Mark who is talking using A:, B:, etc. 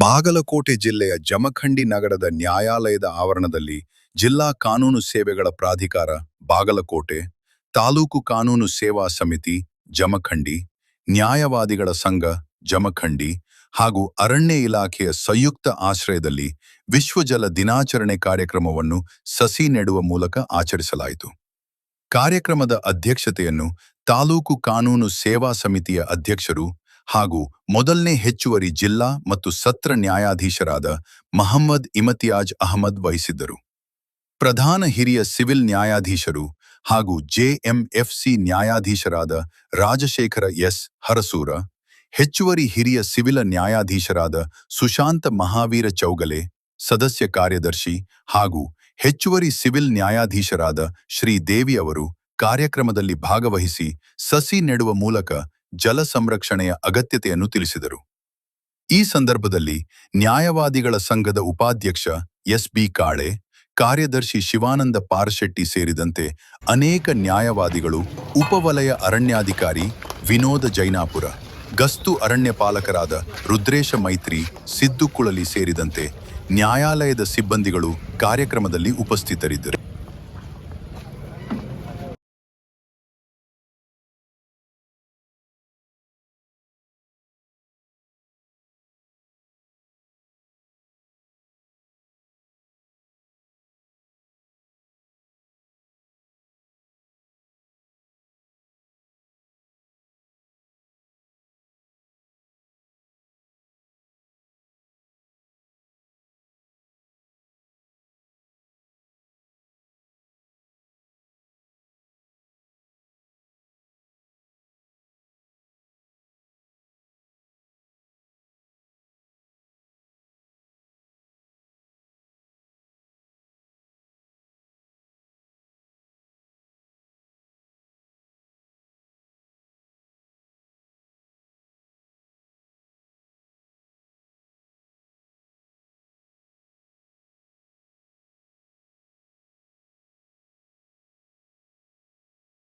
A: ಬಾಗಲಕೋಟೆ ಜಿಲ್ಲೆಯ ಜಮಖಂಡಿ ನಗರದ ನ್ಯಾಯಾಲಯದ ಆವರಣದಲ್ಲಿ ಜಿಲ್ಲಾ ಕಾನೂನು ಸೇವೆಗಳ ಪ್ರಾಧಿಕಾರ ಬಾಗಲಕೋಟೆ, ತಾಲೂಕು ಕಾನೂನು ಸೇವಾ ಸಮಿತಿ ಜಮಖಂಡಿ, ನ್ಯಾಯವಾದಿಗಳ ಸಂಘ ಜಮಖಂಡಿ ಹಾಗೂ ಅರಣ್ಯ ಇಲಾಖೆಯ ಸಂಯುಕ್ತ ಆಶ್ರಯದಲ್ಲಿ ವಿಶ್ವಜಲ ದಿನಾಚರಣೆ ಕಾರ್ಯಕ್ರಮವನ್ನು ಸಸಿ ನೆಡುವ ಮೂಲಕ ಆಚರಿಸಲಾಯಿತು. ಕಾರ್ಯಕ್ರಮದ ಅಧ್ಯಕ್ಷತೆಯನ್ನು ತಾಲೂಕು ಕಾನೂನು ಸೇವಾ ಸಮಿತಿಯ ಅಧ್ಯಕ್ಷರು ಹಾಗೂ ಮೊದಲನೇ ಹೆಚ್ಚುವರಿ ಜಿಲ್ಲಾ ಮತ್ತು ಸತ್ರ ನ್ಯಾಯಾಧೀಶರಾದ ಮಹಮ್ಮದ್ ಇಮತಿಯಾಜ್ ಅಹಮದ್ ವಹಿಸಿದ್ದರು. ಪ್ರಧಾನ ಹಿರಿಯ ಸಿವಿಲ್ ನ್ಯಾಯಾಧೀಶರು ಹಾಗೂ ಜೆಎಂಎಫ್ಸಿ ನ್ಯಾಯಾಧೀಶರಾದ ರಾಜಶೇಖರ ಎಸ್ ಹರಸೂರ, ಹೆಚ್ಚುವರಿ ಹಿರಿಯ ಸಿವಿಲ್ ನ್ಯಾಯಾಧೀಶರಾದ ಸುಶಾಂತ ಮಹಾವೀರ ಚೌಗಲೆ, ಸದಸ್ಯ ಕಾರ್ಯದರ್ಶಿ ಹಾಗೂ ಹೆಚ್ಚುವರಿ ಸಿವಿಲ್ ನ್ಯಾಯಾಧೀಶರಾದ ಶ್ರೀದೇವಿ ಅವರು ಕಾರ್ಯಕ್ರಮದಲ್ಲಿ ಭಾಗವಹಿಸಿ ಸಸಿ ನೆಡುವ ಮೂಲಕ ಜಲ ಸಂರಕ್ಷಣೆಯ ಅಗತ್ಯತೆಯನ್ನು ತಿಳಿಸಿದರು. ಈ ಸಂದರ್ಭದಲ್ಲಿ ನ್ಯಾಯವಾದಿಗಳ ಸಂಘದ ಉಪಾಧ್ಯಕ್ಷ ಎಸ್.ಬಿ. ಕಾಳೆ, ಕಾರ್ಯದರ್ಶಿ ಶಿವಾನಂದ ಪಾರಶೆಟ್ಟಿ ಸೇರಿದಂತೆ ಅನೇಕ ನ್ಯಾಯವಾದಿಗಳು, ಉಪವಲಯ ಅರಣ್ಯಾಧಿಕಾರಿ ವಿನೋದ ಜೈನಾಪುರ, ಗಸ್ತು ಅರಣ್ಯಪಾಲಕರಾದ ರುದ್ರೇಶ ಮೈತ್ರಿ, ಸಿದ್ದು ಕುಳಲಿ ಸೇರಿದಂತೆ ನ್ಯಾಯಾಲಯದ ಸಿಬ್ಬಂದಿಗಳು ಕಾರ್ಯಕ್ರಮದಲ್ಲಿ ಉಪಸ್ಥಿತರಿದ್ದರು.